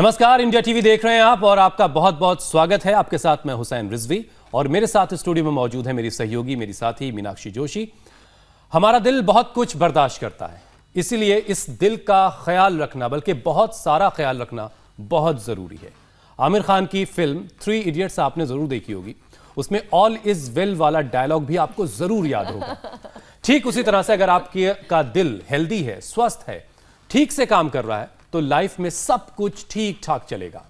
नमस्कार, India TV देख रहे हैं आप और आपका बहुत बहुत स्वागत है। आपके साथ मैं हुसैन रिजवी और मेरे साथ स्टूडियो में मौजूद है मेरी सहयोगी, मेरी साथी मीनाक्षी जोशी। हमारा दिल बहुत कुछ बर्दाश्त करता है, इसीलिए इस दिल का ख्याल रखना, बल्कि बहुत सारा ख्याल रखना बहुत ज़रूरी है। आमिर खान की फिल्म 3 इडियट्स आपने ज़रूर देखी होगी। उसमें ऑल इज़ वेल वाला डायलॉग भी आपको ज़रूर याद होगा। ठीक उसी तरह से अगर आपका दिल हेल्दी है, स्वस्थ है, ठीक से काम कर रहा है, तो लाइफ में सब कुछ ठीक ठाक चलेगा।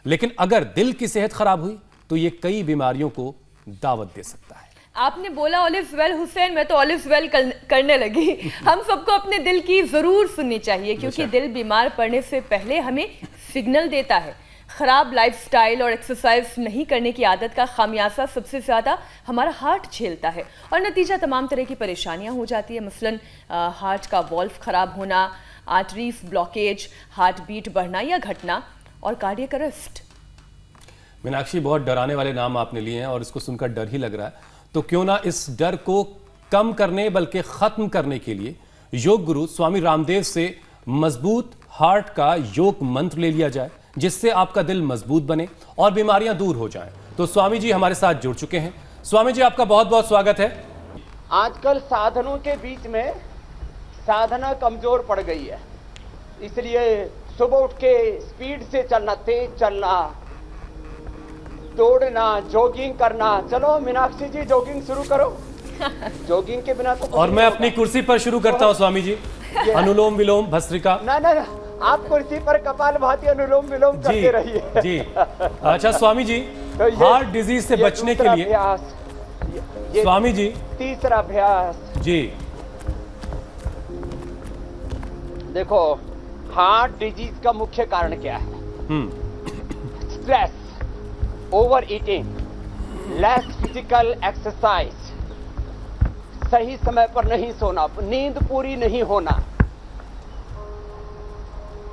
लेकिन अगर दिल की सेहत खराब हुई तो ये कई बीमारियों को दावत दे सकता है। आपने बोला ऑल इज वेल हुसैन, मैं तो ऑल इज वेल करने लगी। हम सबको अपने दिल की जरूर सुननी चाहिए, क्योंकि दिल बीमार पड़ने से पहले हमें सिग्नल देता है। खराब लाइफस्टाइल और एक्सरसाइज नहीं करने की आदत का खामियाजा सबसे ज्यादा हमारा हार्ट झेलता है और नतीजा तमाम तरह की परेशानियां हो जाती है। मसलन हार्ट का वॉल्व खराब होना, आर्टरीज ब्लॉकेज, हार्ट बीट बढ़ना या घटना और कार्डियक अरेस्ट। मीनाक्षी, बहुत डराने वाले नाम आपने लिए हैं और इसको सुनकर डर ही लग रहा है। तो क्यों ना इस डर को कम करने बल्कि खत्म करने के लिए योग गुरु स्वामी रामदेव से मजबूत हार्ट का योग मंत्र ले लिया जाए, जिससे आपका दिल मजबूत बने और बीमारियां दूर हो जाएं। तो स्वामी जी हमारे साथ जुड़ चुके हैं। स्वामी जी, आपका बहुत बहुत स्वागत है। आजकल साधनों के बीच में साधना कमजोर पड़ गई है, इसलिए सुबह उठ के स्पीड से चलना, तेज चलना, दौड़ना, जॉगिंग करना। चलो मीनाक्षी जी, जॉगिंग शुरू करो। जॉगिंग के बिना तो और मैं अपनी कुर्सी पर शुरू करता हूं स्वामी जी, अनुलोम विलोम भस्त्रिका। ना, आप कुर्सी पर कपालभाति अनुलोम विलोम करते रहिए जी। अच्छा स्वामी जी, तो हार्ट डिजीज से बचने के लिए स्वामी जी तीसरा अभ्यास जी, देखो, हार्ट डिजीज का मुख्य कारण क्या है? Stress, over eating, less physical exercise, सही समय पर नहीं सोना, नींद पूरी नहीं होना,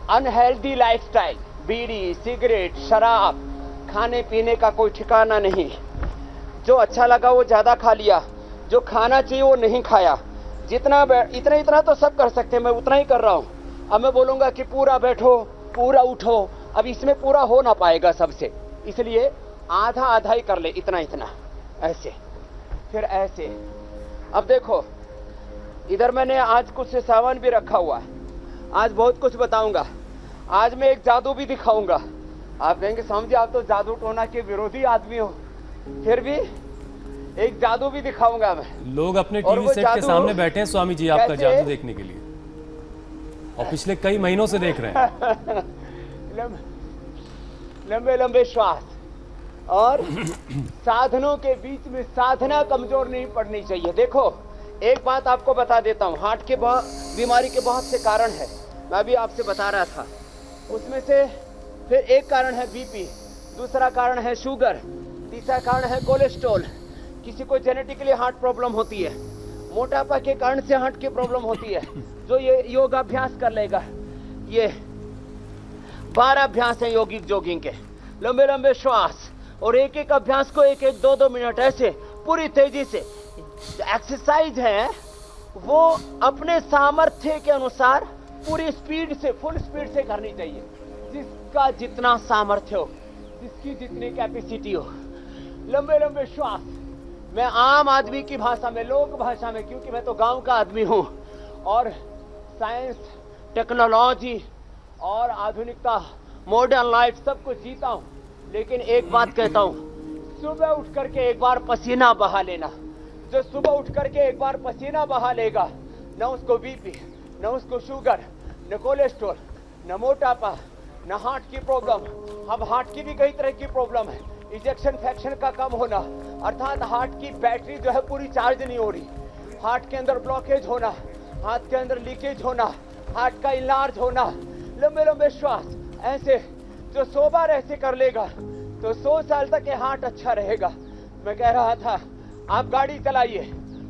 अनहेल्दी लाइफस्टाइल, बीड़ी, सिगरेट, शराब, खाने पीने का कोई ठिकाना नहीं, जो अच्छा लगा वो ज्यादा खा लिया, जो खाना चाहिए वो नहीं खाया। जितना इतना तो सब कर सकते हैं, मैं उतना ही कर रहा हूं। अब मैं बोलूंगा कि पूरा बैठो, पूरा उठो, अब इसमें पूरा हो ना पाएगा सबसे, इसलिए आधा आधा ही कर ले, इतना ऐसे, फिर ऐसे। अब देखो, इधर मैंने आज कुछ सामान भी रखा हुआ है, आज बहुत कुछ बताऊंगा। आज मैं एक जादू भी दिखाऊंगा। आप कहेंगे समझे, आप तो जादू टोना के विरोधी आदमी हो, फिर भी एक जादू भी दिखाऊंगा मैं। लोग अपने टीवी सेट के सामने बैठे हैं स्वामी जी आपका जादू देखने के लिए, और पिछले कई महीनों से देख रहे हैं। लंबे लंबे श्वास और साधनों के बीच में साधना कमजोर नहीं पड़नी चाहिए। देखो, एक बात आपको बता देता हूँ, हार्ट के बीमारी के बहुत से कारण है, मैं भी आपसे बता रहा था। उसमें से फिर एक कारण है बीपी, दूसरा कारण है शुगर, तीसरा कारण है कोलेस्ट्रॉल। किसी को जेनेटिकली हार्ट प्रॉब्लम होती है, मोटापा के कारण से हार्ट की प्रॉब्लम होती है। जो ये योगाभ्यास कर लेगा, ये 12 अभ्यास है योगिक जॉगिंग के, लंबे लंबे श्वास, और एक एक अभ्यास को 1-1, 2-2 मिनट ऐसे पूरी तेजी से। एक्सरसाइज है वो अपने सामर्थ्य के अनुसार पूरी स्पीड से, फुल स्पीड से करनी चाहिए, जिसका जितना सामर्थ्य हो, जिसकी जितनी कैपेसिटी हो। लंबे लंबे श्वास, मैं आम आदमी की भाषा में, लोक भाषा में, क्योंकि मैं तो गांव का आदमी हूं और साइंस, टेक्नोलॉजी और आधुनिकता, मॉडर्न लाइफ सब कुछ जीता हूं, लेकिन एक बात कहता हूं, सुबह उठ करके एक बार पसीना बहा लेना। जो सुबह उठ करके एक बार पसीना बहा लेगा, न उसको बीपी, न उसको शुगर, न कोलेस्ट्रॉल, न मोटापा, न हार्ट की प्रॉब्लम। अब हार्ट की भी कई तरह की प्रॉब्लम है, इजेक्शन फ्रैक्शन का कम होना, अर्थात हार्ट की बैटरी जो है पूरी चार्ज नहीं हो रही, हार्ट के अंदर ब्लॉकेज होना, हार्ट के अंदर लीकेज होना, हार्ट का इलाज होना। लंबे लंबे श्वास ऐसे, जो 100 बार ऐसे कर लेगा तो 100 साल तक ये हार्ट अच्छा रहेगा। मैं कह रहा था, आप गाड़ी चलाइए,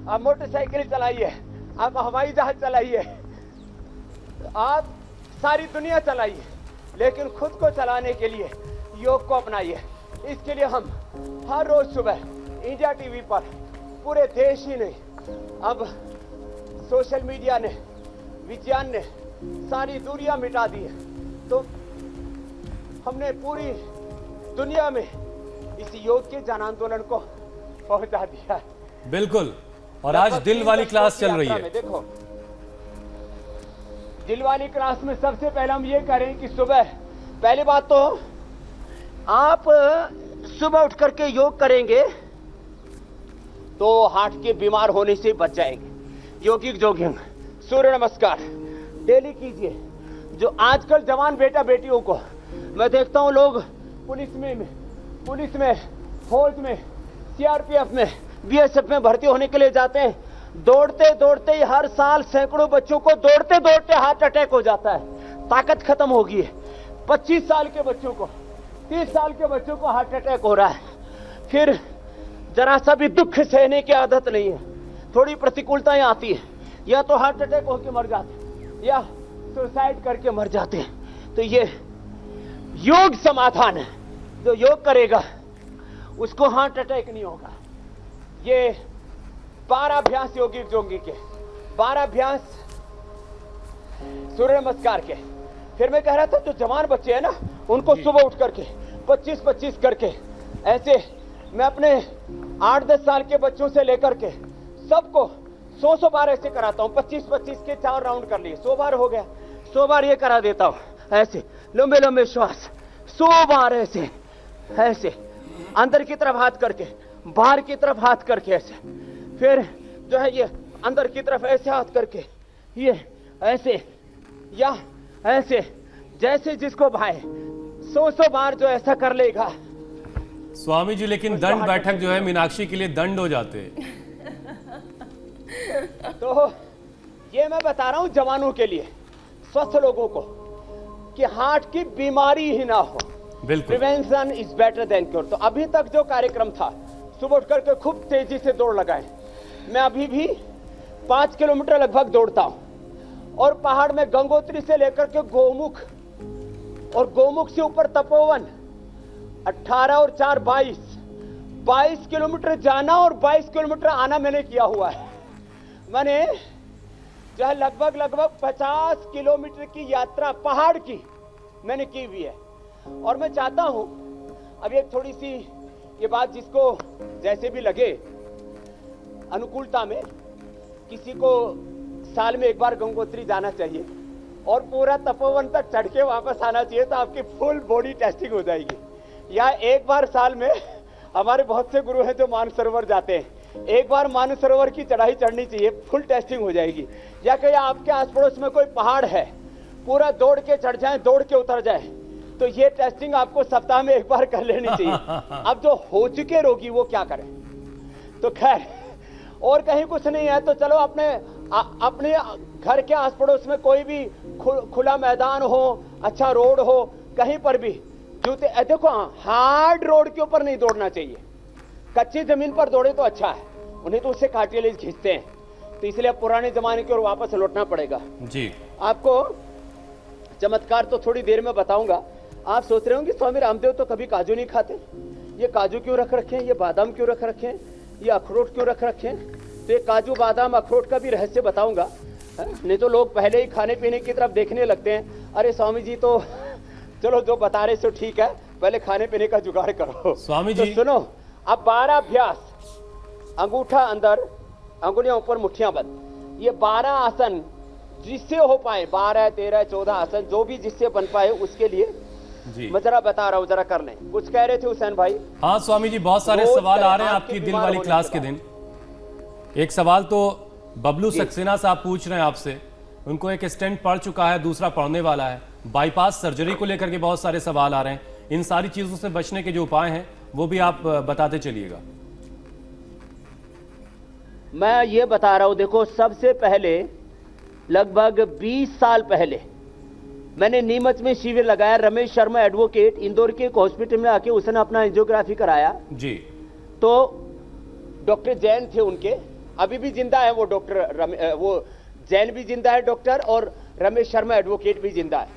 आप मोटरसाइकिल चलाइए, आप हवाई जहाज चलाइए, आप सारी दुनिया चलाइए, लेकिन खुद को चलाने के लिए योग को अपनाइए। इसके लिए हम हर रोज सुबह इंडिया टीवी पर, पूरे देश ही नहीं, अब सोशल मीडिया ने, विज्ञान ने सारी दूरियां मिटा दी है, तो हमने पूरी दुनिया में इस योग के जन आंदोलन को पहुंचा दिया है। बिल्कुल। और आज दिल वाली क्लास चल रही है। देखो, दिल वाली क्लास में सबसे पहले हम ये करें कि सुबह, पहली बात तो आप सुबह उठ करके योग करेंगे तो हार्ट के बीमार होने से बच जाएंगे। योगिक जॉगिंग, सूर्य नमस्कार डेली कीजिए। जो आजकल जवान बेटा बेटियों को मैं देखता हूं, लोग पुलिस में, फौज में, सीआरपीएफ में, बीएसएफ में भर्ती होने के लिए जाते हैं। दौड़ते दौड़ते ही हर साल सैकड़ों बच्चों को दौड़ते दौड़ते हार्ट अटैक हो जाता है। ताकत खत्म हो गई है। 25 साल के बच्चों को, 30 साल के बच्चों को हार्ट अटैक हो रहा है। फिर जरा सा भी दुख सहने की आदत नहीं है, थोड़ी प्रतिकूलताएं आती है, या तो हार्ट अटैक होकर मर जाते हैं या सुसाइड करके मर जाते हैं। तो ये योग समाधान है। जो योग करेगा उसको हार्ट अटैक नहीं होगा। ये 12 अभ्यास योगिक जोगी के, 12 अभ्यास सूर्य नमस्कार के। फिर मैं कह रहा था जो जवान बच्चे हैं ना, उनको सुबह उठ करके 25-25 करके, ऐसे मैं अपने 8-10 साल के बच्चों से लेकर के सबको 100 बार ऐसे कराता हूं। 25-25 के 4 राउंड कर लिए, 100 बार हो गया। 100 बार ये करा देता हूं। ऐसे लंबे लंबे श्वास 100 बार, ऐसे ऐसे अंदर की तरफ हाथ करके, बाहर की तरफ हाथ करके, ऐसे फिर जो है ये अंदर की तरफ ऐसे हाथ करके, ये ऐसे या ऐसे, जैसे जिसको भाए 100 बार जो ऐसा कर लेगा। स्वामी जी, लेकिन दंड बैठक जो है मीनाक्षी के लिए दंड हो जाते हैं। तो ये मैं बता रहा हूं जवानों के लिए, स्वस्थ लोगों को, कि हार्ट की बीमारी ही ना हो। बिल्कुल। Prevention is better than cure. तो अभी तक जो कार्यक्रम था, सुबह उठ करके खूब तेजी से दौड़ लगाए। मैं अभी भी 5 किलोमीटर लगभग दौड़ता हूं, और पहाड़ में गंगोत्री से लेकर के गोमुख, और गोमुख से ऊपर तपोवन, 18 और 4 22 किलोमीटर जाना और 22 किलोमीटर आना मैंने किया हुआ है। मैंने जो है लगभग 50 किलोमीटर की यात्रा पहाड़ की मैंने की हुई है। और मैं चाहता हूं, अब एक थोड़ी सी ये बात जिसको जैसे भी लगे, अनुकूलता में किसी को साल में एक बार गंगोत्री जाना चाहिए और पूरा तपोवन तक चढ़ के वापस आना चाहिए, तो आपकी फुल बॉडी टेस्टिंग हो जाएगी। या एक बार साल में, हमारे बहुत से गुरु हैं जो मानसरोवर जाते हैं, एक बार मानसरोवर की चढ़ाई चढ़नी चाहिए, फुल टेस्टिंग हो जाएगी। या कहीं आपके आस पड़ोस में कोई पहाड़ है, पूरा दौड़ के चढ़ जाए, दौड़ के उतर जाए, तो ये टेस्टिंग आपको सप्ताह में एक बार कर लेनी चाहिए। अब जो हो चुके रोगी वो क्या करें? तो खैर, और कहीं कुछ नहीं है तो चलो अपने घर के आस पड़ोस में कोई भी खुला मैदान हो, अच्छा रोड हो, कहीं पर भी जूते, देखो हार्ड रोड के ऊपर नहीं दौड़ना चाहिए। कच्ची जमीन पर दौड़े तो अच्छा है, उन्हें तो उससे कार्टिलेज खींचते हैं, तो इसलिए पुराने जमाने की ओर वापस लौटना पड़ेगा जी। आपको चमत्कार तो थोड़ी देर में बताऊंगा। आप सोच रहे होंगे स्वामी रामदेव तो कभी काजू नहीं खाते, ये काजू क्यों रख रखे हैं, ये बादाम क्यों रख रखे हैं, ये अखरोट क्यों रख रखे हैं? तो ये काजू बादाम अखरोट का भी रहस्य बताऊंगा, नहीं तो लोग पहले ही खाने पीने की तरफ देखने लगते हैं। अरे स्वामी जी तो चलो जो बता रहे सो ठीक है, पहले खाने पीने का जुगाड़ करो। स्वामी जी तो सुनो, अब 12 अभ्यास, अंगूठा अंदर, अंगुलियां ऊपर, मुट्ठियां बंद, ये 12 आसन जिससे हो पाए, 12, 13, 14 आसन जो भी जिससे बन पाए उसके लिए जी मैं जरा बता रहा हूं, जरा कर लें। कुछ कह रहे थे हुसैन भाई? हाँ स्वामी जी, बहुत सारे रोज सवाल आ रहे हैं आपके आपकी दिल बीमार वाली होने क्लास के के दिन। एक सवाल तो बबलू सक्सेना साहब पूछ रहे हैं आपसे, उनको एक स्टेंट पड़ चुका है, दूसरा पड़ने वाला है, बाईपास सर्जरी को लेकर के बहुत सारे सवाल आ रहे हैं। इन सारी चीजों से बचने के जो उपाय हैं वो भी आप बताते चलिएगा। मैं ये बता रहा हूं, देखो सबसे पहले लगभग 20 साल पहले मैंने नीमच में शिविर लगाया। रमेश शर्मा एडवोकेट इंदौर के एक हॉस्पिटल में आके उसने अपना एंजियोग्राफी कराया जी। तो डॉक्टर जैन थे उनके, अभी भी जिंदा है वो डॉक्टर, वो जैन भी जिंदा है डॉक्टर, और रमेश शर्मा एडवोकेट भी जिंदा है।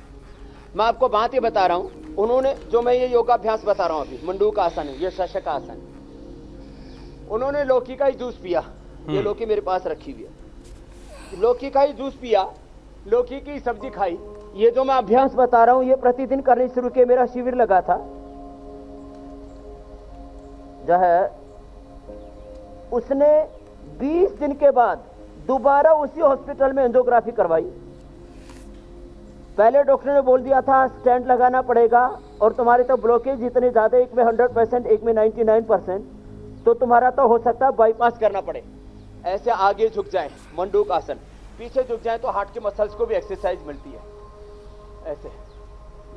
मैं आपको बात ये बता रहा हूं, उन्होंने जो मैं ये योगाभ्यास बता रहा हूं अभी, मंडूक आसन है, ये शशक आसन, उन्होंने लौकी का ही जूस पिया। ये लौकी मेरे पास रखी हुई है, लौकी का ही जूस पिया, लौकी की सब्जी खाई, ये जो मैं अभ्यास बता रहा हूं ये प्रतिदिन करने शुरू किए। मेरा शिविर लगा था जो है, उसने 20 दिन के बाद दोबारा उसी हॉस्पिटल में एंजियोग्राफी करवाई। पहले डॉक्टर ने बोल दिया था स्टेंट लगाना पड़ेगा और तुम्हारे तो ब्लॉकेज इतने ज्यादा, एक में 100%, एक में 99%, तो तुम्हारा तो हो सकता है बाईपास करना पड़े। ऐसे आगे झुक जाए, मंडूक आसन, पीछे झुक जाए तो हार्ट के मसल्स को भी एक्सरसाइज मिलती है। ऐसे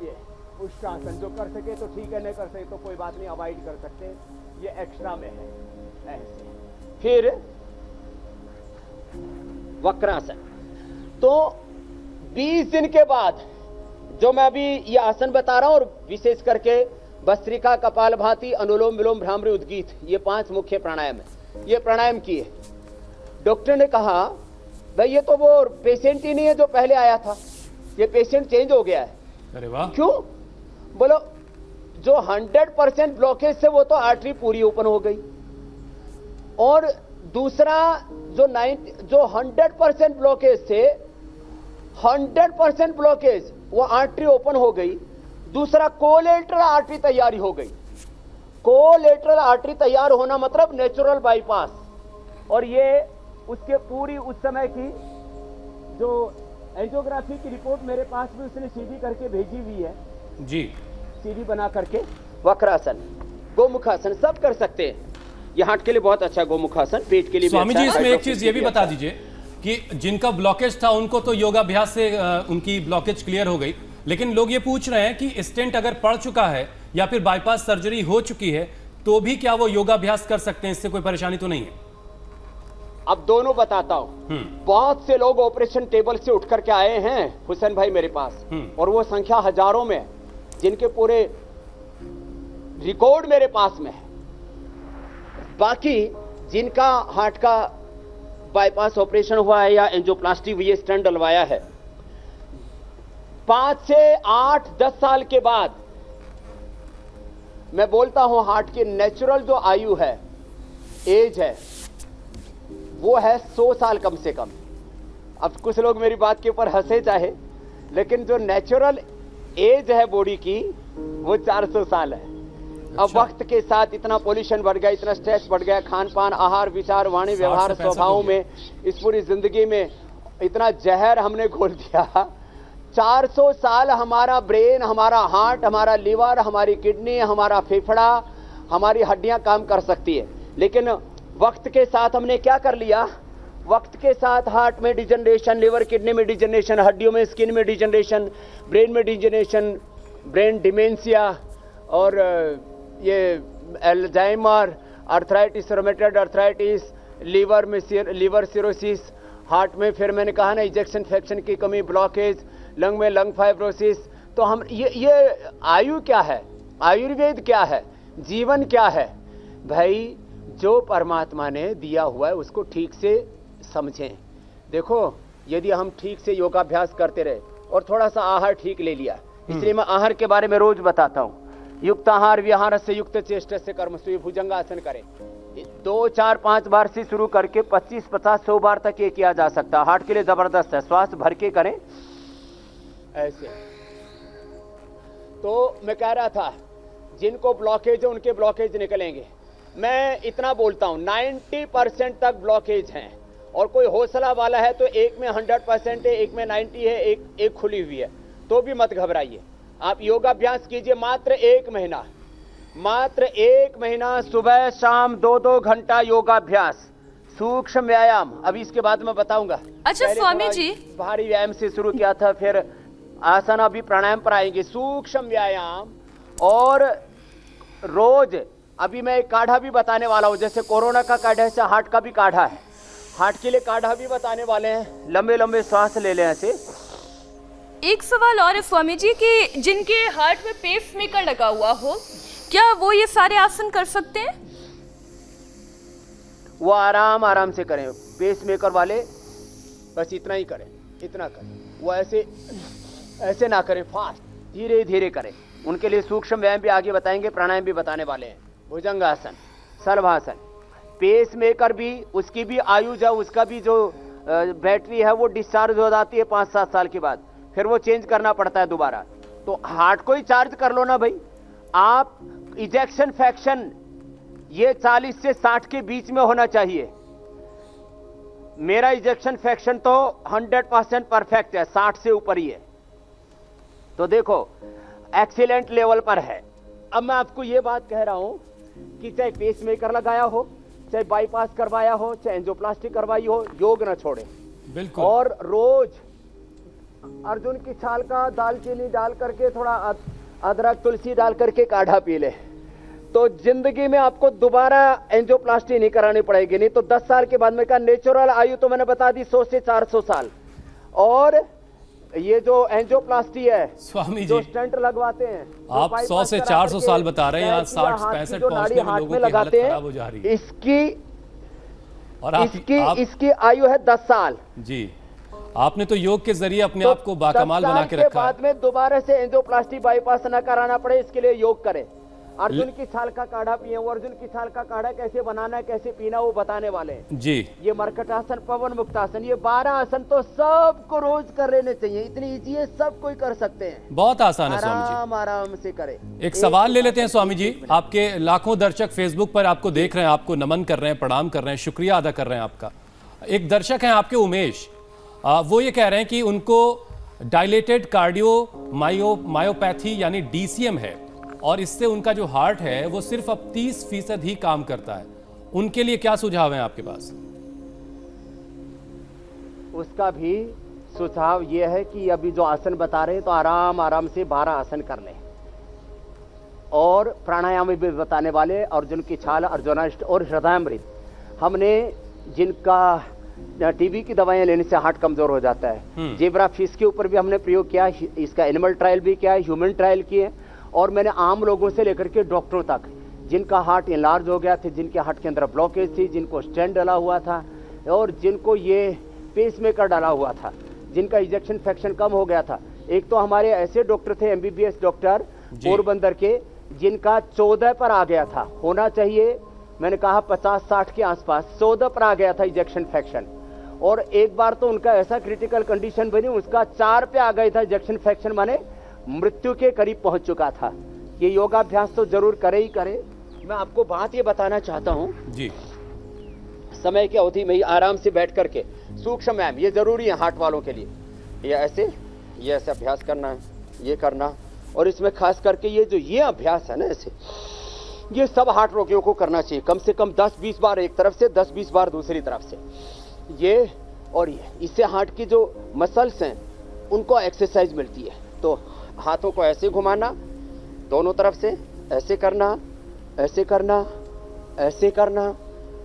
ये उष्टासन, जो कर सके तो ठीक है, नहीं कर सके तो कोई बात नहीं, अवॉइड कर सकते, ये एक्स्ट्रा में है। ऐसे फिर वक्रासन। तो 20 दिन के बाद जो मैं अभी ये आसन बता रहा हूं, और विशेष करके भस्त्रिका, कपालभाति, अनुलोम विलोम, भ्रामरी, उद्गीत, ये 5 मुख्य प्राणायाम है। ये प्राणायाम किए। डॉक्टर ने कहा भाई ये तो वो पेशेंट ही नहीं है जो पहले आया था, ये पेशेंट चेंज हो गया है। अरे वाह। क्यों? बोलो जो 100% ब्लॉकेज से वो तो आर्टरी पूरी ओपन हो गई, और दूसरा जो 100% ब्लॉकेज से 100% ब्लॉकेज वो आर्टरी ओपन हो गई। दूसरा कोलेटरल आर्टरी तैयारी हो गई। कोलेटरल आर्टरी तैयार होना मतलब नेचुरल बाईपास। और ये उसके पूरी उस समय की जो एंजियोग्राफी की रिपोर्ट मेरे पास भी उसने सीधी करके भेजी हुई है जी, सीधी बना करके। वक्रासन, गोमुखासन सब कर सकते हैं। ये हार्ट के लिए बहुत अच्छा है गोमुखासन, पेट के लिए भी स्वामी अच्छा जी है। इसमें एक चीज ये भी बता दीजिए कि जिनका ब्लॉकेज था उनको तो योगाभ्यास से उनकी ब्लॉकेज क्लियर हो गई, लेकिन लोग ये पूछ रहे हैं कि स्टेंट अगर पड़ चुका है या फिर बाईपास सर्जरी हो चुकी है तो भी क्या वो योगाभ्यास कर सकते हैं, इससे कोई परेशानी तो नहीं है? अब दोनों बताता हूं। बहुत से लोग ऑपरेशन टेबल से उठ करके आए हैं हुसैन भाई मेरे पास, और वो संख्या हजारों में है, जिनके पूरे रिकॉर्ड मेरे पास में है। बाकी जिनका हार्ट का बाईपास ऑपरेशन हुआ है या एंजियोप्लास्टी हुई है, स्टेंट डलवाया है, 5 से 8, 10 साल के बाद मैं बोलता हूं हार्ट की नेचुरल जो आयु है, एज है, वो है 100 साल कम से कम। अब कुछ लोग मेरी बात के ऊपर हंसे चाहे, लेकिन जो नेचुरल एज है बॉडी की वो 400 साल है। अब वक्त के साथ इतना पोल्यूशन बढ़ गया, इतना स्ट्रेस बढ़ गया, खान पान, आहार, विचार, वाणी, व्यवहार, स्वभाव में, इस पूरी जिंदगी में इतना जहर हमने घोल दिया। 400 साल हमारा ब्रेन, हमारा हार्ट, हमारा लीवर, हमारी किडनी, हमारा फेफड़ा, हमारी हड्डियां काम कर सकती है, लेकिन वक्त के साथ हमने क्या कर लिया? वक्त के साथ हार्ट में डिजनरेशन, लिवर किडनी में डिजनरेशन, हड्डियों में, स्किन में डिजनरेशन, ब्रेन में डिजनरेशन, ब्रेन डिमेंशिया, और ये Alzheimer, arthritis, rheumatoid arthritis, liver में लीवर सिरोसिस, हार्ट में फिर मैंने कहा ना इजेक्शन फ्रैक्शन की कमी, ब्लॉकेज, लंग में लंग फाइब्रोसिस। तो हम ये आयु क्या है, आयुर्वेद क्या है, जीवन क्या है? भाई जो परमात्मा ने दिया हुआ है उसको ठीक से समझें। देखो यदि हम ठीक से योगाभ्यास करते रहे और थोड़ा सा आहार ठीक ले लिया, इसलिए मैं आहार के बारे में रोज बताता हूं। युक्त आहार विहार से युक्त चेष्ट से कर्म से भुजंगासन करें। 2, 4, 5 बार से शुरू करके 25, 50, 100 बार तक ये किया जा सकता है। हार्ट के लिए जबरदस्त है। श्वास भर के करें ऐसे। तो मैं कह रहा था जिनको ब्लॉकेज है उनके ब्लॉकेज निकलेंगे। मैं इतना बोलता हूं 90% तक ब्लॉकेज हैं, और कोई हौसला वाला है तो एक में 100% है, एक में 90 है, एक खुली हुई है, तो भी मत घबराइए। आप योगाभ्यास कीजिए मात्र 1 महीना, मात्र 1 महीना, सुबह शाम 2-2 घंटा योगाभ्यास, सूक्ष्म व्यायाम। अभी इसके बाद मैं बताऊंगा। अच्छा स्वामी जी, भारी व्यायाम से शुरू किया था, फिर आसन, अभी प्राणायाम पर आएंगे। सूक्ष्म व्यायाम, और रोज अभी मैं एक काढ़ा भी बताने वाला हूं, जैसे कोरोना का काढ़ा है, हार्ट का भी काढ़ा है। हार्ट के लिए काढ़ा भी बताने वाले हैं। लंबे लंबे सांस ले लें ऐसे। एक सवाल और है स्वामी जी कि जिनके हार्ट में पेस मेकर लगा हुआ हो, क्या वो ये सारे आसन कर सकते हैं? वो आराम आराम से करें। पेस मेकर वाले बस इतना ही करें, इतना करें। वो ऐसे ना करें, फास्ट, धीरे धीरे करें। उनके लिए सूक्ष्म व्यायाम भी आगे बताएंगे, प्राणायाम भी बताने वाले हैं। भुजंगासन, शलभासन। पेस मेकर भी, उसकी भी आयु, जब उसका भी जो बैटरी है वो डिस्चार्ज हो जाती है 5-7 साल के बाद, फिर वो चेंज करना पड़ता है दोबारा। तो हार्ट को ही चार्ज कर लो ना भाई आप। इजेक्शन फ्रैक्शन ये 40 से 60 के बीच में होना चाहिए। मेरा इजेक्शन फ्रैक्शन तो 100% परफेक्ट है, 60 से ऊपर ही है। तो देखो एक्सीलेंट लेवल पर है। अब मैं आपको ये बात कह रहा हूं कि चाहे पेसमेकर लगाया हो, चाहे बाईपास करवाया हो, चाहे एंजियोप्लास्टी करवाई हो, योग न छोड़े। बिल्कुल। और रोज अर्जुन की छाल का दालचीनी डाल करके, थोड़ा अदरक तुलसी डाल करके काढ़ा पी ले, तो जिंदगी में आपको दोबारा एंजियोप्लास्टी नहीं करानी पड़ेगी। नहीं तो 10 साल के बाद में कहा नेचुरल आयु तो मैंने बता दी 100 से 400 साल। और ये जो एंजियोप्लास्टी है स्वामी जो जी, स्टंट लगवाते हैं, आप 100 से 400 साल बता रहे हैं, यहाँ 60-65 पहुंचने में लोगों की हालत खराब हो जा रही है। और इसकी आयु है 10 साल। जी, आपने तो योग के जरिए अपने आप को बाकमाल बना के रखा है। बाद में दोबारा से एंजियोप्लास्टी बाईपास न कराना पड़े, इसके लिए योग करें। अर्जुन की छाल का काढ़ा पिए। वो अर्जुन की छाल का काढ़ा कैसे बनाना है, कैसे पीना, वो बताने वाले हैं जी। ये मर्कटासन, पवन मुक्तासन, ये 12 आसन तो सबको रोज कर लेने चाहिए। इतनी इजी है, सब कोई कर सकते हैं। बहुत आसान है स्वामी जी। आराम आराम से करें। एक सवाल ले लेते हैं स्वामी जी। आपके लाखों दर्शक फेसबुक पर आपको देख रहे हैं, आपको नमन कर रहे हैं, प्रणाम कर रहे हैं, शुक्रिया अदा कर रहे हैं आपका। एक दर्शक हैं आपके उमेश, वो ये कह रहे हैं कि उनको डायलेटेड कार्डियो मायोपैथी यानी डीसीएम है और इससे उनका जो हार्ट है वो सिर्फ अब 30% ही काम करता है। उनके लिए क्या सुझाव है आपके पास? उसका भी सुझाव यह है कि अभी जो आसन बता रहे हैं तो आराम आराम से 12 आसन कर लें। और प्राणायाम भी बताने वाले, अर्जुन की छाल, अर्जुनाष्ट और हृदयामृत। हमने जिनका टीबी की दवाएं लेने से हार्ट कमजोर हो जाता है, जेब्रा फिश के ऊपर भी हमने प्रयोग किया। इसका एनिमल ट्रायल भी किया, ह्यूमन ट्रायल किए। और मैंने आम लोगों से लेकर के डॉक्टरों तक, जिनका हार्ट इनलार्ज हो गया थे, जिनके हार्ट के अंदर ब्लॉकेज थी, जिनको स्टेंट डाला हुआ था और जिनको ये पेसमेकर डाला हुआ था, जिनका इजेक्शन फ्रैक्शन कम हो गया था। एक तो हमारे ऐसे डॉक्टर थे एमबीबीएस डॉक्टर पोरबंदर के, जिनका 14 पर आ गया था, होना चाहिए मैंने कहा 50-60 के आसपास, 14 पर आ गया था इजेक्शन फ्रैक्शन। और एक बार तो उनका ऐसा क्रिटिकल कंडीशन बनी, उसका 4 पे आ गया था इजेक्शन फ्रैक्शन, माने मृत्यु के करीब पहुंच चुका था। ये योगाभ्यास तो जरूर करे ही करे। मैं आपको बात ये बताना चाहता हूं जी, समय की अवधि में ही आराम से बैठ करके सूक्ष्म व्यायाम ये जरूरी है हार्ट वालों के लिए। ये ऐसे अभ्यास करना है, ये करना। और इसमें खास करके ये अभ्यास है ना, ऐसे ये सब हार्ट रोगियों को करना चाहिए। कम से कम 10-20 बार एक तरफ से, 10-20 बार दूसरी तरफ से। ये और ये, इससे हार्ट की जो मसल्स हैं उनको एक्सरसाइज मिलती है। तो हाथों को ऐसे घुमाना दोनों तरफ से, ऐसे करना, ऐसे करना, ऐसे करना।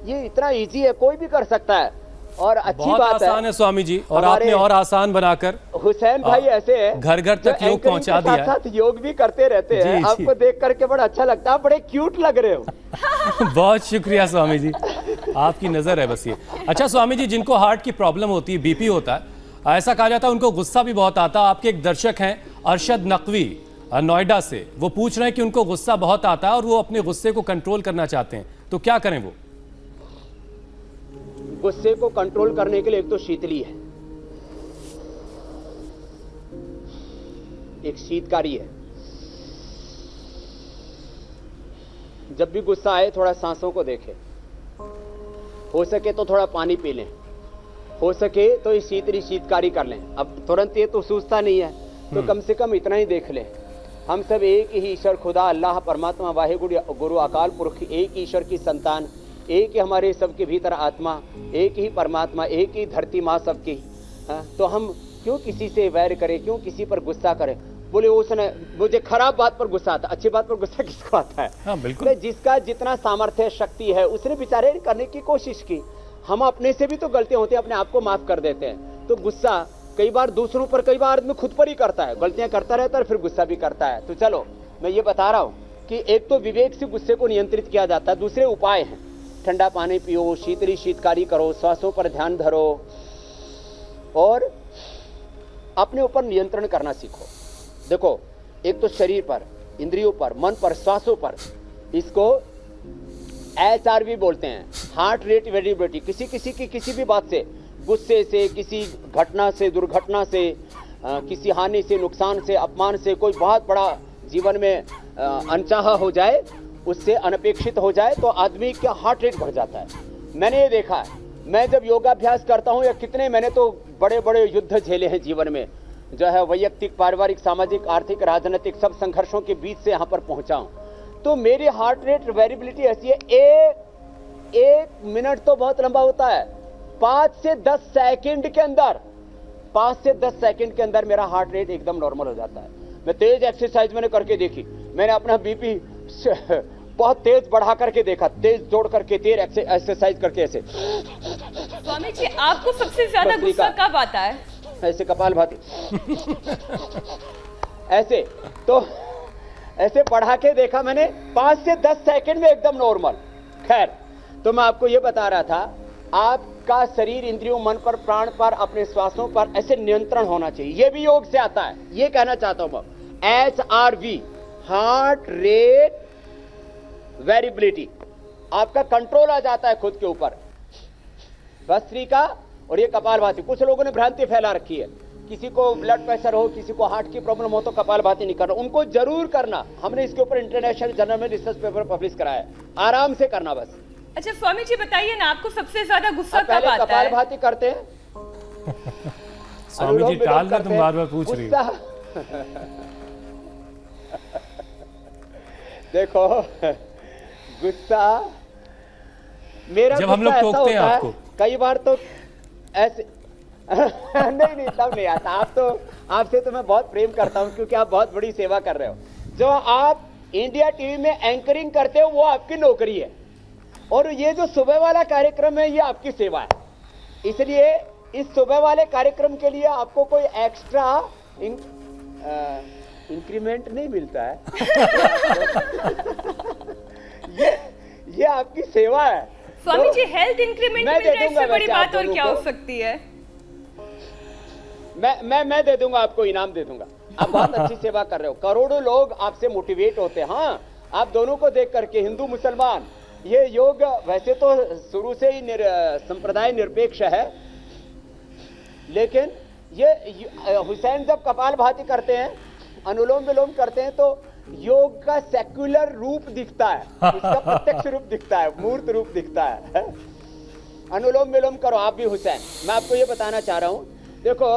ये इतना इजी है, कोई भी कर सकता है और अच्छी बहुत बात आसान है स्वामी जी। और आपने और आसान बनाकर हुसैन भाई ऐसे है, घर घर तक योग पहुंचा दिया है। साथ योग भी करते रहते हैं। जी, आपको देख करके बड़ा अच्छा लगता है, बड़े क्यूट लग रहे हो। बहुत शुक्रिया स्वामी जी, आपकी नजर है बस ये। अच्छा स्वामी जी, जिनको हार्ट की प्रॉब्लम होती है, बीपी होता है, ऐसा कहा जाता है उनको गुस्सा भी बहुत आता है। आपके एक दर्शक हैं अरशद नकवी नोएडा से, वो पूछ रहे हैं कि उनको गुस्सा बहुत आता है और वो अपने गुस्से को कंट्रोल करना चाहते हैं, तो क्या करें वो? गुस्से को कंट्रोल करने के लिए एक तो शीतली है, एक शीतकारी है। जब भी गुस्सा आए थोड़ा सांसों को देखें, हो सके तो थोड़ा पानी पी लें, हो सके तो ये शीतकारी कर लें। अब तुरंत ये तो सूझता नहीं है, तो कम से कम इतना ही देख लें। हम सब एक ही ईश्वर खुदा अल्लाह परमात्मा वाहे गुरु अकाल पुरख, एक ईश्वर की संतान, एक ही हमारे सबके भीतर आत्मा, एक ही परमात्मा, एक ही धरती माँ सबकी। तो हम क्यों किसी से वैर करें, क्यों किसी पर गुस्सा करें? बोले उसने मुझे खराब बात पर गुस्सा आता, अच्छी बात पर गुस्सा किसको आता है? हाँ, बिल्कुल। जिसका जितना सामर्थ्य शक्ति है उसने बेचारे करने की कोशिश की। हम अपने से भी तो गलतियां होती है, अपने आप को माफ कर देते हैं। तो गुस्सा कई बार दूसरों पर, कई बार आदमी खुद पर ही करता है, गलतियां करता रहता है, फिर गुस्सा भी करता है। तो चलो मैं ये बता रहा हूं कि एक तो विवेक से गुस्से को नियंत्रित किया जाता है, दूसरे उपाय हैं। ठंडा पानी पियो, शीतकारी करो, श्वासों पर ध्यान धरो और अपने ऊपर नियंत्रण करना सीखो। देखो, एक तो शरीर पर, इंद्रियों पर, मन पर, श्वासों पर, इसको HRV बोलते हैं, हार्ट रेट वेरिएबिलिटी। किसी की किसी भी बात से, गुस्से से, किसी घटना से, दुर्घटना से, किसी हानि से, नुकसान से, अपमान से, कोई बहुत बड़ा जीवन में अनचाहा हो जाए, उससे अनपेक्षित हो जाए तो आदमी का हार्ट रेट बढ़ जाता है। मैंने ये देखा है, मैं जब योगाभ्यास करता हूँ या कितने, मैंने तो बड़े बड़े युद्ध झेले हैं जीवन में, जो है वैयक्तिक, पारिवारिक, सामाजिक, आर्थिक, राजनीतिक, सब संघर्षों के बीच से यहाँ पर पहुँचा हूँ। तो मेरी हार्ट रेट वेरिएबिलिटी ऐसी है, एक मिनट तो बहुत लंबा होता है, 5 से 10 सेकंड के अंदर, 5 से 10 सेकंड के अंदर मेरा हार्ट रेट एकदम नॉर्मल हो जाता है। मैं तेज एक्सरसाइज मैंने करके देखी, मैंने अपना बीपी बहुत तेज बढ़ा करके देखा, तेज जोड़ करके, तेज एक्सरसाइज करके, ऐसे। स्वामी जी, आपको सबसे ज्यादा गुस्सा कब आता है? ऐसे कपाल भाती ऐसे, तो ऐसे बढ़ा के देखा मैंने, 5 से 10 सेकंड में एकदम नॉर्मल। खैर, तो मैं आपको ये बता रहा था, आपका शरीर, इंद्रियों, मन पर, प्राण पर, अपने श्वासों पर ऐसे नियंत्रण होना चाहिए। ये भी योग से आता है, ये कहना चाहता हूं मैं। HRV, हार्ट रेट वेरिएबिलिटी, आपका कंट्रोल आ जाता है खुद के ऊपर। भस्त्रिका और ये कपालभाति, कुछ लोगों ने भ्रांति फैला रखी है, किसी को ब्लड प्रेशर हो, किसी को हार्ट की प्रॉब्लम हो तो कपालभाति नहीं करना, उनको जरूर करना। हमने इसके ऊपर इंटरनेशनल जर्नल में रिसर्च पेपर पब्लिश कराया है, आराम से करना बस। अच्छा स्वामी जी, बताइए ना, आपको सबसे ज्यादा गुस्सा कब पहले आता है? कपालभाति करते हैं। स्वामी जी टाल कर तुम बार बार पूछ रही हो। देखो, गुस्सा मेरा, जब हम लोग टोकते हैं आपको, कई बार तो ऐसे नहीं तब नहीं आता। आपसे तो मैं बहुत प्रेम करता हूं, क्योंकि आप बहुत बड़ी सेवा कर रहे हो। जो आप इंडिया टीवी में एंकरिंग करते हो वो आपकी नौकरी है, और ये जो सुबह वाला कार्यक्रम है ये आपकी सेवा है। इसलिए इस सुबह वाले कार्यक्रम के लिए आपको कोई एक्स्ट्रा इंक्रीमेंट नहीं मिलता है। ये आपकी सेवा है। स्वामी जी, हेल्थ इंक्रीमेंट मिल रहा है, इससे बड़ी बात और क्या हो सकती है? मैं दे दूंगा, आपको इनाम दे दूंगा। आप बहुत अच्छी सेवा कर रहे हो, करोड़ों लोग आपसे मोटिवेट होते हैं। हाँ, आप दोनों को देख करके, हिंदू मुसलमान, ये योग वैसे तो शुरू से ही संप्रदाय निरपेक्ष है, लेकिन ये हुसैन जब कपालभाति करते हैं, अनुलोम विलोम करते हैं, तो योग का सेक्युलर रूप दिखता है, इसका प्रत्यक्ष रूप दिखता है, मूर्त रूप दिखता है। अनुलोम विलोम करो आप भी हुसैन। मैं आपको ये बताना चाह रहा हूं, देखो,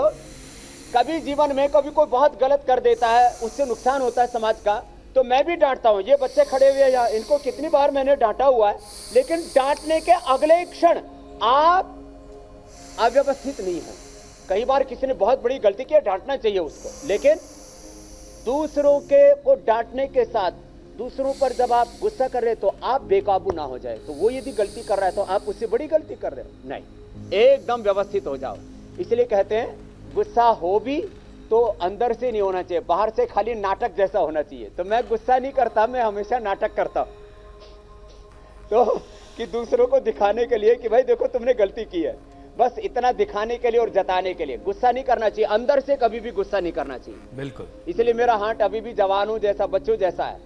कभी जीवन में कभी कोई बहुत गलत कर देता है, उससे नुकसान होता है समाज का, तो मैं भी डांटता हूं। ये बच्चे खड़े हुए हैं, इनको कितनी बार मैंने डांटा हुआ है, लेकिन डांटने के अगले क्षण आप अव्यवस्थित नहीं हो। कई बार किसी ने बहुत बड़ी गलती की, डांटना चाहिए उसको, लेकिन दूसरों के को डांटने के साथ दूसरों पर जब आप गुस्सा कर रहे हो तो आप बेकाबू ना हो जाए। तो वो यदि गलती कर रहा है तो आप उससे बड़ी गलती कर रहे हो, नहीं, एकदम व्यवस्थित हो जाओ। इसलिए कहते हैं गुस्सा हो भी तो अंदर से नहीं होना चाहिए, बाहर से खाली नाटक जैसा होना चाहिए। तो मैं गुस्सा नहीं करता, मैं हमेशा नाटक करता हूं, तो कि दूसरों को दिखाने के लिए कि भाई देखो तुमने गलती की है, बस इतना दिखाने के लिए और जताने के लिए। गुस्सा नहीं करना चाहिए, अंदर से कभी भी गुस्सा नहीं करना चाहिए। बिल्कुल। इसलिए मेरा हार्ट अभी भी जवानों जैसा, बच्चों जैसा है।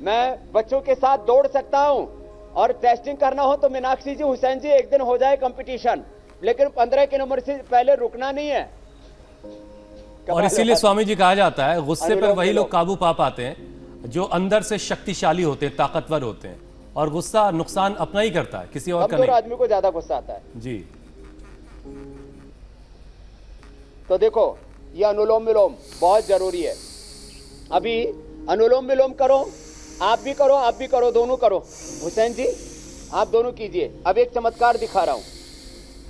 मैं बच्चों के साथ दौड़ सकता हूं, और टेस्टिंग करना हो तो मीनाक्षी जी, हुसैन जी, एक दिन हो जाए कंपटीशन, लेकिन 15 के नंबर से पहले रुकना नहीं है। और इसीलिए स्वामी जी कहा जाता है, गुस्से पर वही लोग काबू पा पाते हैं जो अंदर से शक्तिशाली होते हैं, ताकतवर होते हैं, और गुस्सा नुकसान अपना ही करता है, किसी और का नहीं। आदमी को ज्यादा गुस्सा आता है जी। तो देखो, ये अनुलोम विलोम बहुत जरूरी है। अभी अनुलोम विलोम करो, आप भी करो, आप भी करो, दोनों करो। हुसैन जी आप दोनों कीजिए। अब एक चमत्कार दिखा रहा हूं,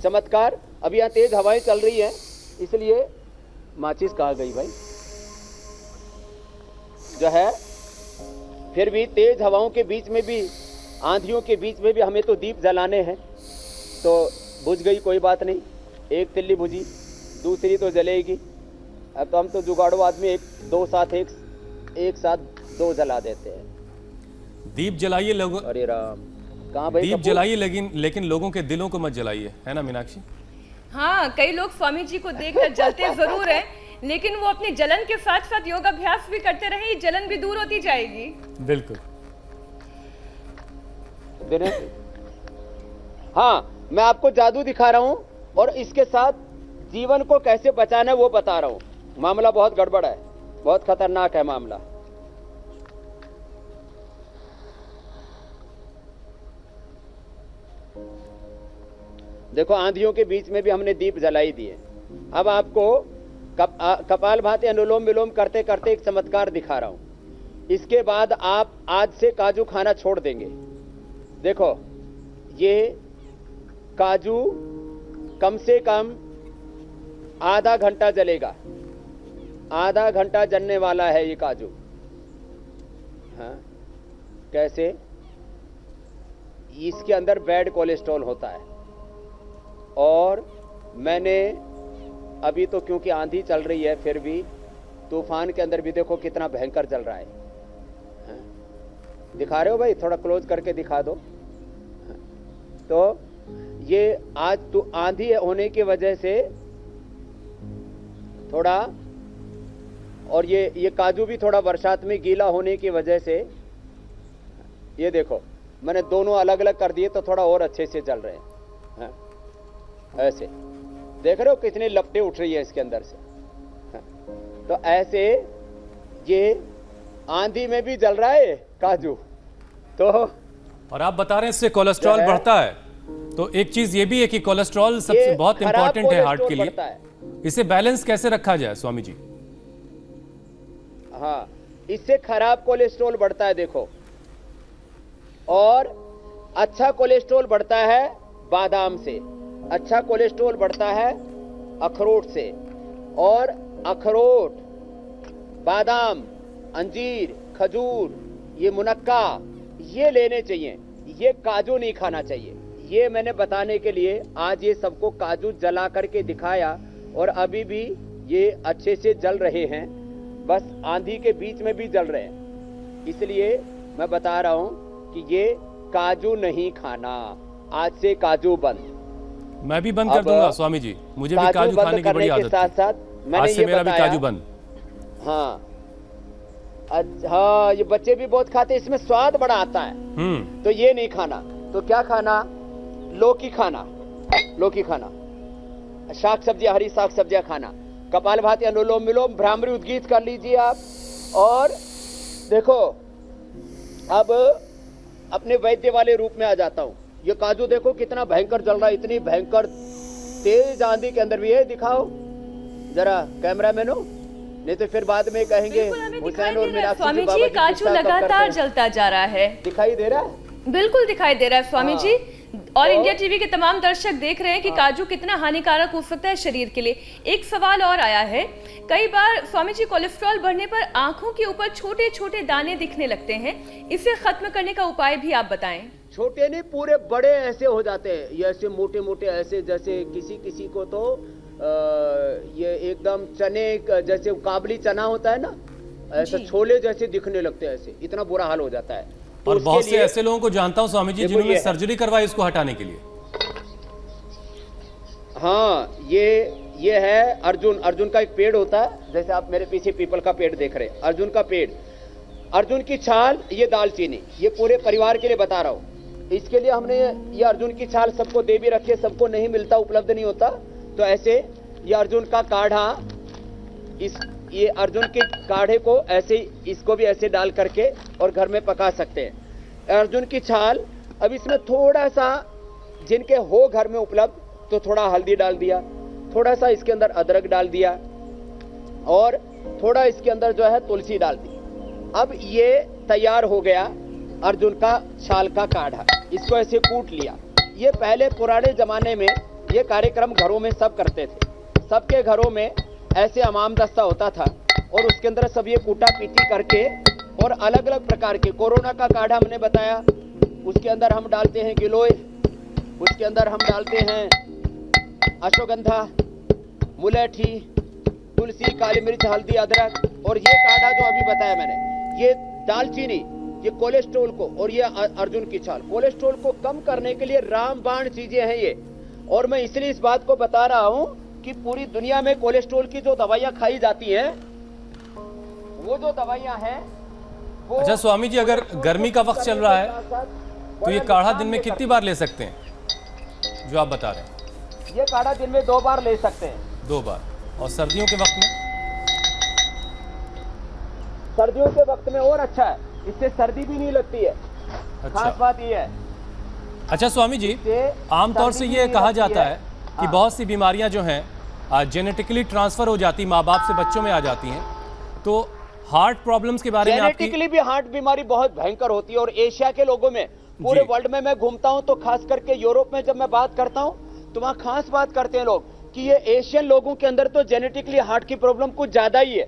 चमत्कार। अभी यहाँ तेज हवाएं चल रही है, इसलिए माचिस कहा गई भाई, जो है, फिर भी तेज हवाओं के बीच में भी, आंधियों के बीच में भी हमें तो दीप जलाने हैं। तो बुझ गई, कोई बात नहीं, एक तिल्ली बुझी, दूसरी तो जलेगी। अब तो हम तो जुगाड़ू आदमी, एक साथ दो जला देते हैं। दीप जलाइए लोगों, अरे राम, कहाँ भाई दीप जलाइए, लेकिन लोगों के दिलों को मत जलाइए, है ना मीनाक्षी? हाँ, कई लोग स्वामी जी को देखकर जलते जरूर हैं, लेकिन वो अपनी जलन के साथ साथ योगाभ्यास भी करते रहे, जलन भी दूर होती जाएगी। बिल्कुल। हाँ, मैं आपको जादू दिखा रहा हूं, और इसके साथ जीवन को कैसे बचाना है वो बता रहा हूं। मामला बहुत गड़बड़ है, बहुत खतरनाक है मामला। देखो आंधियों के बीच में भी हमने दीप जलाई दिए। अब आपको कपालभाति अनुलोम विलोम करते करते एक चमत्कार दिखा रहा हूं। इसके बाद आप आज से काजू खाना छोड़ देंगे। देखो ये काजू कम से कम आधा घंटा जलेगा, आधा घंटा जलने वाला है ये काजू। हाँ कैसे? इसके अंदर बैड कोलेस्ट्रॉल होता है। और मैंने अभी तो क्योंकि आंधी चल रही है फिर भी तूफान के अंदर भी देखो कितना भयंकर चल रहा है। हाँ? दिखा रहे हो भाई? थोड़ा क्लोज करके दिखा दो। हाँ? तो ये आज तो आंधी होने की वजह से थोड़ा, और ये काजू भी थोड़ा बरसात में गीला होने की वजह से, ये देखो मैंने दोनों अलग अलग कर दिए तो थोड़ा और अच्छे से चल रहे हैं। हाँ? ऐसे देख रहे हो कितनी लपटें उठ रही है इसके अंदर से। हाँ? तो ऐसे ये आंधी में भी जल रहा है काजू। तो और आप बता रहे हैं इससे कोलेस्ट्रॉल बढ़ता है, तो एक चीज ये भी है कि कोलेस्ट्रॉल सबसे बहुत इंपॉर्टेंट है हार्ट के लिए। इसे बैलेंस कैसे रखा जाए स्वामी जी? हाँ इससे खराब कोलेस्ट्रॉल बढ़ता है देखो, और अच्छा कोलेस्ट्रॉल बढ़ता है बादाम से, अच्छा कोलेस्ट्रॉल बढ़ता है अखरोट से। और अखरोट, बादाम, अंजीर, खजूर, ये मुनक्का ये लेने चाहिए, ये काजू नहीं खाना चाहिए। ये मैंने बताने के लिए आज ये सबको काजू जला करके दिखाया, और अभी भी ये अच्छे से जल रहे हैं, बस आंधी के बीच में भी जल रहे हैं। इसलिए मैं बता रहा हूं कि ये काजू नहीं खाना, आज से काजू बंद। मैं भी बंद कर दूंगा स्वामी जी, मुझे भी काजू खाने की बड़ी आदत साथ साथ मैंने आज से ये मेरा भी बताया। काजू बंद। हाँ हाँ ये बच्चे भी बहुत खाते हैं, इसमें स्वाद बड़ा आता है। तो ये नहीं खाना। तो क्या खाना? लौकी खाना, लौकी खाना, शाक सब्जियां, हरी शाक सब्जियां खाना, कपालभाति अनुलोम विलोम भ्रामरी उद्गीत कर लीजिए आप। और देखो अब अपने वैद्य वाले रूप में आ जाता हूं। ये काजू देखो कितना भयंकर जल रहा है, इतनी भयंकर तेज आंधी के अंदर भी। ये दिखाओ जरा कैमरामैन हो, नहीं तो फिर बाद में कहेंगे हुसैन और मीनाक्षी स्वामी जी काजू लगातार जलता जा रहा है। दिखाई दे रहा है? बिल्कुल दिखाई दे रहा है स्वामी जी। और इंडिया टीवी के तमाम दर्शक देख रहे हैं कि काजू कितना हानिकारक हो सकता है शरीर के लिए। एक सवाल और आया है, कई बार स्वामी जी कोलेस्ट्रॉल बढ़ने पर आंखों के ऊपर छोटे छोटे दाने दिखने लगते हैं, इसे खत्म करने का उपाय भी आप बताएं। छोटे नहीं, पूरे बड़े ऐसे हो जाते हैं, ये ऐसे मोटे मोटे ऐसे, जैसे किसी किसी को तो ये एकदम चने जैसे काबली चना होता है ना, ऐसे छोले जैसे दिखने लगते हैं, ऐसे इतना बुरा हाल हो जाता है। तो और बहुत से ऐसे लोगों को जानता हूं स्वामी जी जिन्होंने सर्जरी करवाई इसको हटाने के लिए। हाँ ये है अर्जुन। अर्जुन का एक पेड़ होता है, जैसे आप मेरे पीछे पीपल का पेड़ देख रहे हैं, अर्जुन का पेड़, अर्जुन की छाल, ये दालचीनी, ये पूरे परिवार के लिए बता रहा हूँ। इसके लिए हमने ये अर्जुन की छाल सबको दे भी रखी है, सबको नहीं मिलता, उपलब्ध नहीं होता, तो ऐसे ये अर्जुन का काढ़ा, ये अर्जुन के काढ़े को ऐसे, इसको भी ऐसे डाल करके और घर में पका सकते हैं। अर्जुन की छाल, अब इसमें थोड़ा सा जिनके हो घर में उपलब्ध तो थोड़ा हल्दी डाल दिया, थोड़ा सा इसके अंदर अदरक डाल दिया, और थोड़ा इसके अंदर जो है तुलसी डाल दी। अब ये तैयार हो गया अर्जुन का छाल का काढ़ा। इसको ऐसे कूट लिया। ये पहले पुराने जमाने में ये कार्यक्रम घरों में सब करते थे, सबके घरों में ऐसे अमाम दस्ता होता था, और उसके अंदर सब ये कूटा पीटी करके, और अलग अलग प्रकार के, कोरोना का काढ़ा हमने बताया, उसके अंदर हम डालते हैं गिलोय, उसके अंदर हम डालते हैं अश्वगंधा, मुलेठी, तुलसी, काली मिर्च, हल्दी, अदरक, और ये काढ़ा जो अभी बताया मैंने, ये दालचीनी, ये कोलेस्ट्रॉल को, और ये अर्जुन की छाल, कोलेस्ट्रॉल को कम करने के लिए रामबाण चीजें हैं ये। और मैं इसलिए इस बात को बता रहा हूं कि पूरी दुनिया में कोलेस्ट्रॉल की जो दवाइयां खाई जाती हैं, वो जो दवाइयां हैं वो। अच्छा स्वामी जी, अगर गर्मी का वक्त चल रहा है तो ये काढ़ा दिन में कितनी बार ले सकते हैं जो आप बता रहे हैं? ये काढ़ा दिन में 2 बार ले सकते हैं। 2 बार। और सर्दियों के वक्त में? सर्दियों के वक्त में और अच्छा है, इससे सर्दी भी नहीं लगती है। अच्छा। खास बात ये है। अच्छा स्वामी जी, आमतौर से ये कहा जाता है कि बहुत सी बीमारियां जो हैं जेनेटिकली ट्रांसफर हो जाती, माँ बाप से बच्चों में आ जाती हैं, तो हार्ट प्रॉब्लम्स के बारे में आपकी जेनेटिकली भी हार्ट बीमारी बहुत भयंकर होती है। और एशिया के लोगों में, पूरे जी। वर्ल्ड में मैं घूमता हूं तो खास करके यूरोप में जब मैं बात करता हूं तो वहां खास बात करते हैं लोग कि ये एशियन लोगों के अंदर तो जेनेटिकली हार्ट की प्रॉब्लम कुछ ज्यादा ही है।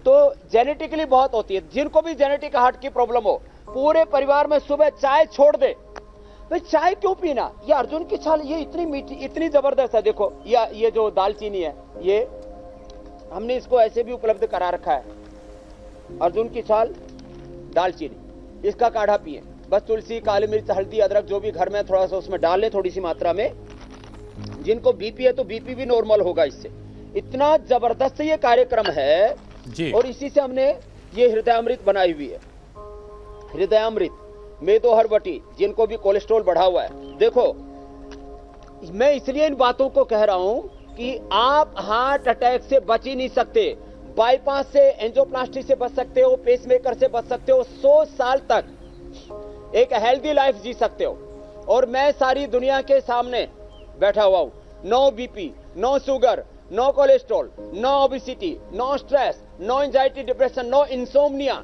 तो जेनेटिकली बहुत होती है। जिनको भी जेनेटिक हार्ट की प्रॉब्लम हो, पूरे परिवार में सुबह चाय छोड़ दे। भाई चाय क्यों पीना? ये अर्जुन की छाल, ये इतनी मीठी, इतनी जबरदस्त है। देखो ये जो दालचीनी है, ये हमने इसको ऐसे भी उपलब्ध करा रखा है। अर्जुन की छाल, दालचीनी, इसका काढ़ा पिए। बस तुलसी, काली मिर्च, हल्दी, अदरक जो भी घर में थोड़ा सा उसमें डाल लें, थोड़ी सी मात्रा में। जिनको बीपी है तो बीपी भी नॉर्मल होगा इससे। इतना जबरदस्त ये कार्यक्रम है जी। और इसी से हमने ये हृदयामृत बनाई हुई है। हृदयामृत, मेदो हरबटी, जिनको भी कोलेस्ट्रॉल बढ़ा हुआ है। देखो, मैं इसलिए इन बातों को कह रहा हूं कि आप हार्ट अटैक से बच ही नहीं सकते। बाईपास से, एंजियोप्लास्टी से बच सकते हो, पेसमेकर से बच सकते हो, 100 साल तक एक हेल्दी लाइफ जी सकते हो। और मैं सारी दुनिया के सामने बैठा हुआ हूं। No BP, no sugar, no cholesterol, no obesity, no stress, no anxiety, depression, no insomnia,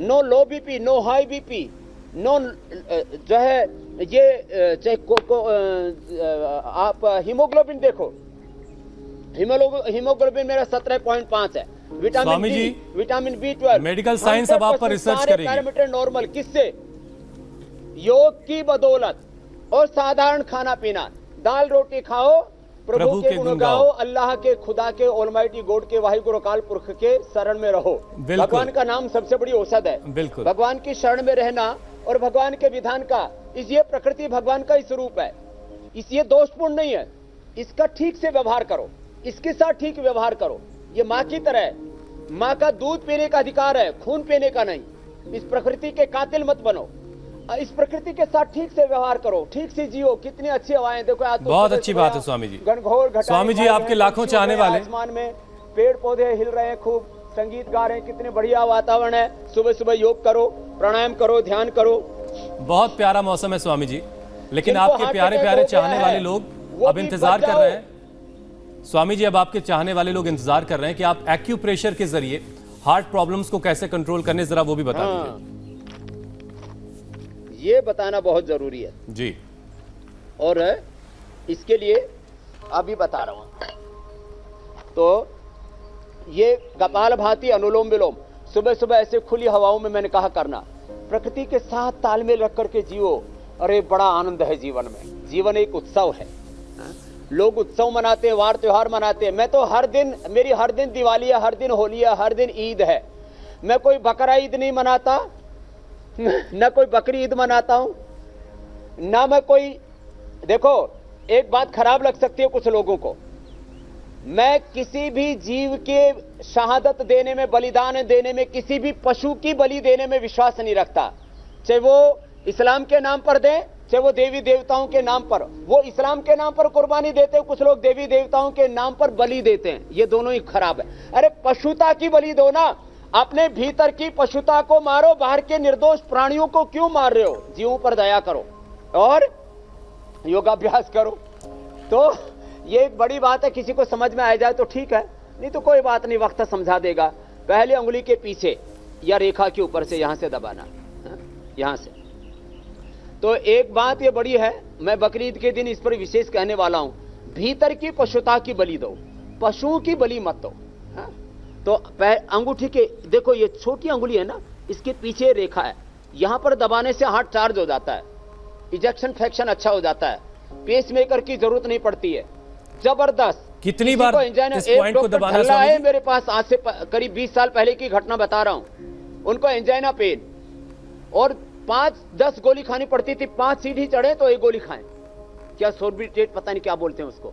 no low BP, no high BP, no जो है ये आप हीमोग्लोबिन देखो, हीमोग्लोबिन मेरा 17.5 है। विटामिन स्वामी डी, जी, विटामिन B12, मेडिकल साइंस अब आप पर रिसर्च करेगी। Parameter normal. किससे? योग की बदौलत और साधारण खाना पीना। दाल रोटी खाओ, प्रभु के गुण गाओ, अल्लाह के, खुदा के, ऑलमाइटी गॉड के, वाहिगुरु अकाल पुरख के शरण में रहो। भगवान का नाम सबसे बड़ी औषध है। बिल्कुल। भगवान की शरण में रहना और भगवान के विधान का, ये प्रकृति भगवान का ही स्वरूप है। ये दोषपूर्ण नहीं है। इसका ठीक से व्यवहार करो, इसके साथ ठीक व्यवहार करो। ये माँ की तरह है। माँ का दूध पीने का अधिकार है, खून पीने का नहीं। इस प्रकृति के कातिल मत बनो। इस प्रकृति के साथ ठीक से व्यवहार करो, ठीक से जियो। कितनी अच्छी हवाएं देखो आज तो। बहुत अच्छी बात है स्वामी जी। घनघोर घटाएं स्वामी जी, आपके लाखों चाहने वाले। आसमान में पेड़ पौधे हिल रहे हैं, खूब संगीत गा रहे हैं, कितने बढ़िया वातावरण है। सुबह सुबह योग करो, प्राणायाम करो, ध्यान करो। बहुत प्यारा मौसम है स्वामी जी। लेकिन जिनको आपके हार्ट प्यारे अटैक प्यारे हो गया चाहने है, वाले लोग वो अब भी इंतजार बच कर जाओ। रहे हैं। स्वामी जी, अब आपके चाहने वाले लोग इंतजार कर रहे हैं कि आप एक्यूप्रेशर के जरिए हार्ट प्रॉब्लम्स को कैसे कंट्रोल करने, जरा वो भी बता दीजिए। ये बताना बहुत जरूरी है जी। और इसके लिए अभी बता रहा हूं। तो ये कपालभाति, अनुलोम विलोम, सुबह सुबह ऐसे खुली हवाओं में मैंने कहा करना। प्रकृति के साथ तालमेल रख करके जियो। अरे बड़ा आनंद है जीवन में। जीवन एक उत्सव है। लोग उत्सव मनाते हैं, वार त्योहार मनाते हैं। मैं तो हर दिन, मेरी हर दिन दिवाली है, हर दिन होली है, हर दिन ईद है। मैं कोई बकरा ईद नहीं मनाता, न कोई बकरी ईद मनाता हूं, ना मैं कोई। देखो, एक बात खराब लग सकती है कुछ लोगों को, मैं किसी भी जीव के शहादत देने में, बलिदान देने में, किसी भी पशु की बलि देने में विश्वास नहीं रखता। चाहे वो इस्लाम के नाम पर दें, चाहे वो देवी देवताओं के नाम पर। वो इस्लाम के नाम पर कुर्बानी देते हैं, कुछ लोग देवी देवताओं के नाम पर बलि देते हैं। ये दोनों ही खराब है। अरे पशुता की बलि दो ना, अपने भीतर की पशुता को मारो, बाहर के निर्दोष प्राणियों को क्यों मार रहे हो? जीवों पर दया करो और योगाभ्यास करो। तो ये एक बड़ी बात है। किसी को समझ में आ जाए तो ठीक है, नहीं तो कोई बात नहीं, वक्त समझा देगा। पहले उंगली के पीछे या रेखा के ऊपर से यहां से दबाना, यहां से। तो एक बात ये बड़ी है, मैं बकरीद के दिन इस पर विशेष कहने वाला हूं। भीतर की पशुता की बलि दो, पशुओं की बलि मत दो। तो अंगूठी के, देखो ये छोटी अंगुली है ना, इसके पीछे रेखा है, यहां पर दबाने से हार्ट चार्ज हो जाता है, इजेक्शन फ्रैक्शन अच्छा हो जाता है, पेसमेकर की जरूरत नहीं पड़ती है। जबरदस्त। कितनी बार इस पॉइंट को दबाना स्वामी जी? मेरे पास आज से करीब 20 साल पहले की घटना बता रहा हूं। उनको एंजाइना पेन और 5-10 गोली खानी पड़ती थी। 5 सीढ़ी चढ़े तो 1 गोली खाएं। क्या सोर्बिट्रेट, पता नहीं क्या बोलते हैं उसको।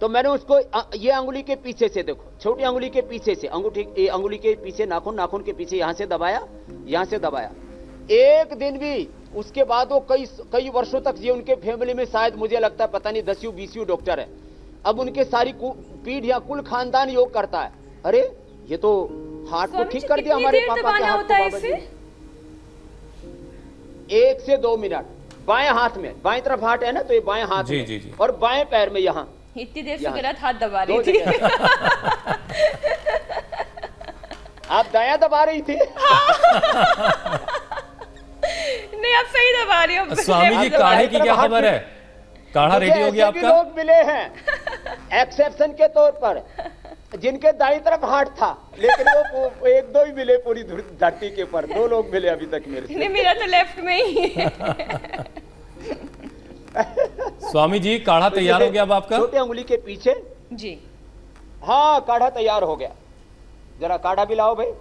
तो मैंने उसको ये अंगुली के पीछे से, देखो छोटी अंगुली के पीछे से, अंगूठी अंगुली के पीछे, नाखून, नाखून के पीछे यहां से दबाया, यहां से दबाया। एक दिन भी, उसके बाद वो कई वर्षों तक ये, उनके फैमिली में शायद मुझे लगता है पता नहीं 10-20 डॉक्टर है। अब उनके सारी पीढ़ या कुल खानदान योग करता है। अरे ये तो हार्ट को स्वामी ठीक जी, कर दिया कितनी हमारे देर पापा के दबाना हाथ होता को है बाबा इसे? जी। 1 से 2 मिनट बाएं हाथ में, बाएं तरफ हार्ट है ना, तो ये बाएं हाथ जी, में जी, जी। और बाएं पैर में यहाँ इतनी देर यहाँ। फिकरात हाथ दबा दो रही थी। जगह। आप दायां दबा रही थी। नहीं, आप सही दबा रही हो। स्वामी जी, आपके काढ़े बाएं की तरफ क्या हाथ खबर में- है? काढ़ा रेडी हो गया मुझे ऐसे भी आपका? लोग मिले हैं एक्सेप्शन के तौर पर, जिनके दाईं तरफ हार्ट था, लेकिन वो 1-2 ही मिले पूरी धरती के ऊपर। 2 लोग मिले अभी तक मेरे से। नहीं, मेरा तो लेफ्ट में ही है। स्वामी जी, काढ़ा तैयार हो गया अब आपका? छोटे उंगली के पीछे। जी, हाँ, काढ़ा तैयार हो गया। जरा काढ़ा भी लाओ भाई,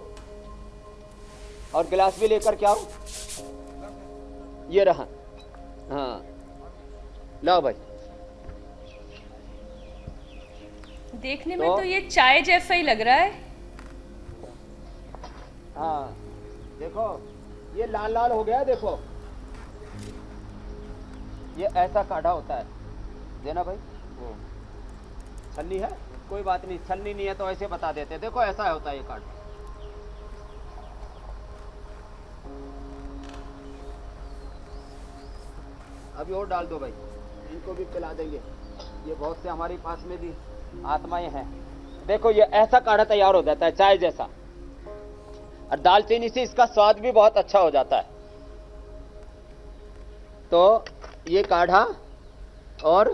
और गिलास भी लेकर के आओ। ये रहा। हाँ, लाओ भाई। देखने में तो ये चाय जैसा ही लग रहा है। हाँ, देखो ये लाल लाल हो गया है, देखो ये ऐसा काढ़ा होता है। देना भाई। वो छन्नी है? कोई बात नहीं, छन्नी नहीं है तो ऐसे बता देते हैं। देखो ऐसा होता है ये काढ़ा। अभी और डाल दो भाई, इनको भी पिला देंगे। ये बहुत से हमारे पास में भी आत्माएं हैं। देखो ये ऐसा काढ़ा तैयार हो जाता है, चाय जैसा। और दालचीनी से इसका स्वाद भी बहुत अच्छा हो जाता है। तो ये काढ़ा, और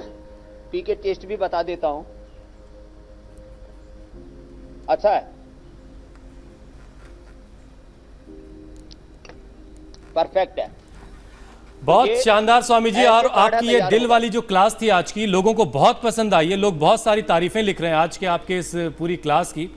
पी के टेस्ट भी बता देता हूं। अच्छा है, परफेक्ट है। बहुत ये शानदार स्वामी जी। ऐसे और काढ़ा आपकी ये तैयार दिल होगा। वाली जो क्लास थी आज की, लोगों को बहुत पसंद आई है। लोग बहुत सारी तारीफें लिख रहे हैं आज के आपके इस पूरी क्लास की।